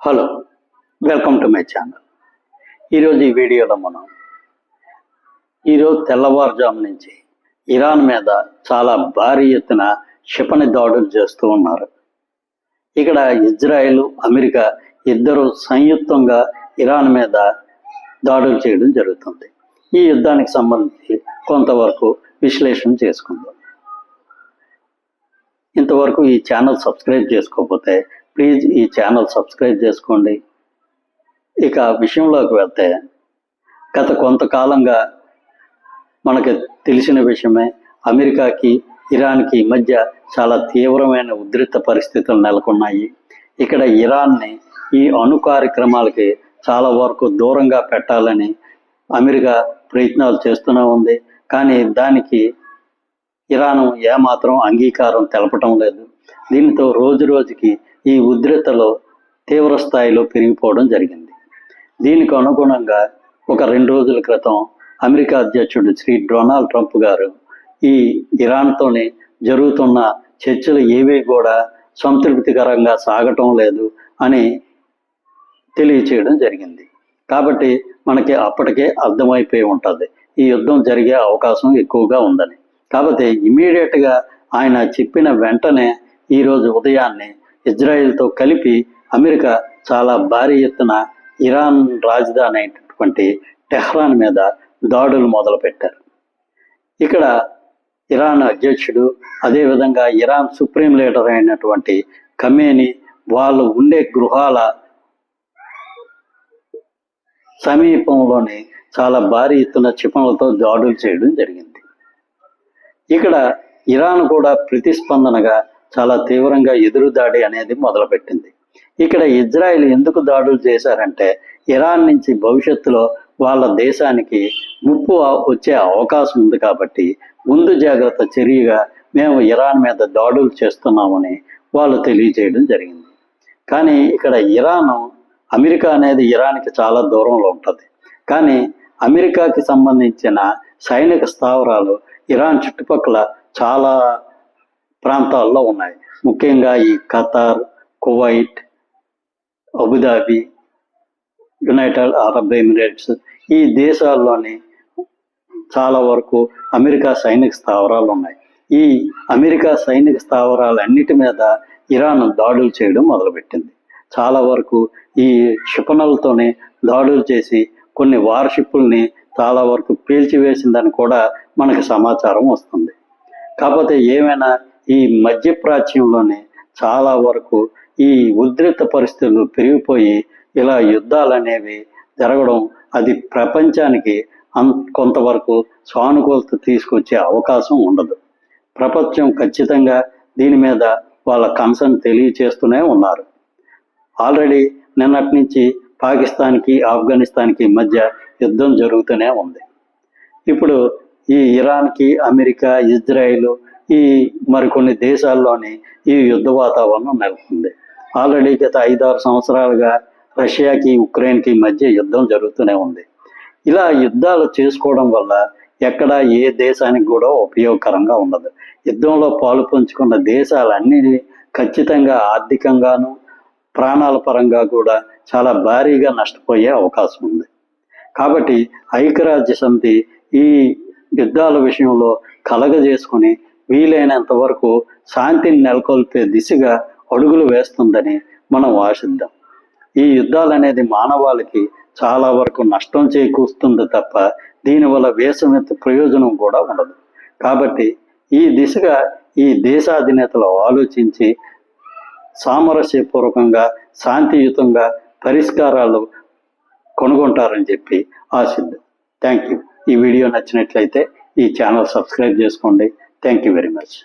Hello, welcome to my channel. ఈరోజు ఈ వీడియోలో మనం ఈరోజు తెల్లవారుజాము నుంచి ఇరాన్ మీద చాలా భారీ ఎత్తున క్షిపణి దాడులు చేస్తూ ఉన్నారు. ఇక్కడ ఇజ్రాయెల్, అమెరికా ఇద్దరు సంయుక్తంగా ఇరాన్ మీద దాడులు చేయడం జరుగుతుంది. ఈ యుద్ధానికి సంబంధించి కొంతవరకు విశ్లేషణ చేసుకుందాం. ఇంతవరకు ఈ ఛానల్ సబ్స్క్రైబ్ చేసుకోకపోతే ప్లీజ్ ఈ ఛానల్ సబ్స్క్రైబ్ చేసుకోండి. ఇక విషయంలోకి వెళ్తే, గత కొంతకాలంగా మనకు తెలిసిన విషయమే, అమెరికాకి ఇరాన్కి మధ్య చాలా తీవ్రమైన ఉద్రిక్త పరిస్థితులు నెలకొన్నాయి. ఇక్కడ ఇరాన్ని ఈ అణు కార్యక్రమాలకి చాలా వరకు దూరంగా పెట్టాలని అమెరికా ప్రయత్నాలు చేస్తూనే ఉంది. కానీ దానికి ఇరాన్ ఏమాత్రం అంగీకారం తెలపటం లేదు. దీనితో రోజు రోజుకి ఈ ఉద్రిక్తలో తీవ్ర స్థాయిలో పెరిగిపోవడం జరిగింది. దీనికి అనుగుణంగా ఒక 2 రోజుల క్రితం అమెరికా అధ్యక్షుడు శ్రీ డొనాల్డ్ ట్రంప్ గారు ఈ ఇరాన్తోనే జరుగుతున్న చర్చలు ఏవీ కూడా సంతృప్తికరంగా సాగటం లేదు అని తెలియచేయడం జరిగింది. కాబట్టి మనకి అప్పటికే అర్థమైపోయి ఉంటుంది ఈ యుద్ధం జరిగే అవకాశం ఎక్కువగా ఉందని. కాబట్టి ఇమీడియట్గా ఆయన చెప్పిన వెంటనే ఈరోజు ఉదయాన్నే ఇజ్రాయెల్తో కలిపి అమెరికా చాలా భారీ ఎత్తున ఇరాన్ రాజధాని అయినటువంటి టెహ్రాన్ మీద దాడులు మొదలుపెట్టారు. ఇక్కడ ఇరాన్ అధ్యక్షుడు, అదేవిధంగా ఇరాన్ సుప్రీం లీడర్ అయినటువంటి ఖమేనీ వాళ్ళు ఉండే గృహాల సమీపంలోనే చాలా భారీ ఎత్తున క్షిపణులతో దాడులు చేయడం జరిగింది. ఇక్కడ ఇరాన్ కూడా ప్రతిస్పందనగా చాలా తీవ్రంగా ఎదురుదాడి అనేది మొదలుపెట్టింది. ఇక్కడ ఇజ్రాయెల్ ఎందుకు దాడులు చేశారంటే, ఇరాన్ నుంచి భవిష్యత్తులో వాళ్ళ దేశానికి ముప్పు వచ్చే అవకాశం ఉంది కాబట్టి ముందు జాగ్రత్త చర్యగా మేము ఇరాన్ మీద దాడులు చేస్తున్నామని వాళ్ళు తెలియజేయడం జరిగింది. కానీ ఇక్కడ అమెరికా అనేది ఇరాన్కి చాలా దూరంలో ఉంటుంది. కానీ అమెరికాకి సంబంధించిన సైనిక స్థావరాలు ఇరాన్ చుట్టుపక్కల చాలా ప్రాంతాల్లో ఉన్నాయి. ముఖ్యంగా ఈ Qatar, Kuwait, Abu Dhabi, United Arab Emirates ఈ దేశాల్లోని చాలా వరకు అమెరికా సైనిక స్థావరాలు ఉన్నాయి. ఈ అమెరికా సైనిక స్థావరాలన్నిటి మీద ఇరాన్ దాడులు చేయడం మొదలుపెట్టింది. చాలా వరకు ఈ క్షిపణులతోనే దాడులు చేసి కొన్ని వార్షిప్పుల్ని చాలా వరకు పేల్చివేసిందని కూడా మనకు సమాచారం వస్తుంది. కాకపోతే ఏమైనా ఈ మధ్యప్రాచ్యంలోనే చాలా వరకు ఈ ఉద్రిక్త పరిస్థితులు పెరిగిపోయి ఇలా యుద్ధాలు అనేవి జరగడం అది ప్రపంచానికి కొంతవరకు సానుకూలత తీసుకొచ్చే అవకాశం ఉండదు. ప్రపంచం ఖచ్చితంగా దీని మీద వాళ్ళ కన్సర్న్ తెలియచేస్తూనే ఉన్నారు. ఆల్రెడీ నిన్నటి నుంచి పాకిస్తాన్కి, ఆఫ్ఘనిస్తాన్కి మధ్య యుద్ధం జరుగుతూనే ఉంది. ఇప్పుడు ఈ ఇరాన్కి, అమెరికా, ఇజ్రాయిల్ ఈ మరికొన్ని దేశాల్లోని ఈ యుద్ధ వాతావరణం నెలకొంది. ఆల్రెడీ గత 5-6 సంవత్సరాలుగా రష్యాకి, ఉక్రెయిన్కి మధ్య యుద్ధం జరుగుతూనే ఉంది. ఇలా యుద్ధాలు చేసుకోవడం వల్ల ఎక్కడ ఏ దేశానికి కూడా ఉపయోగకరంగా ఉండదు. యుద్ధంలో పాలు పంచుకున్న దేశాలన్నీ ఖచ్చితంగా ఆర్థికంగాను, ప్రాణాల పరంగా కూడా చాలా భారీగా నష్టపోయే అవకాశం ఉంది. కాబట్టి ఐక్యరాజ్య సమితి ఈ యుద్ధాల విషయంలో కలగజేసుకుని వీలైనంత వరకు శాంతిని నెలకొల్పే దిశగా అడుగులు వేస్తుందని మనం ఆశిద్దాం. ఈ యుద్ధాలు అనేది మానవాళికి చాలా వరకు నష్టం చేకూరుస్తుంది తప్ప దీనివల్ల వేసవింత ప్రయోజనం కూడా ఉండదు. కాబట్టి ఈ దిశగా ఈ దేశాధినేతలు ఆలోచించి సామరస్యపూర్వకంగా, శాంతియుతంగా పరిష్కారాలు కనుగొంటారని చెప్పి ఆశిద్దాం. Thank you. ఈ వీడియో నచ్చినట్లయితే ఈ ఛానల్ సబ్స్క్రైబ్ చేసుకోండి. Thank you very much.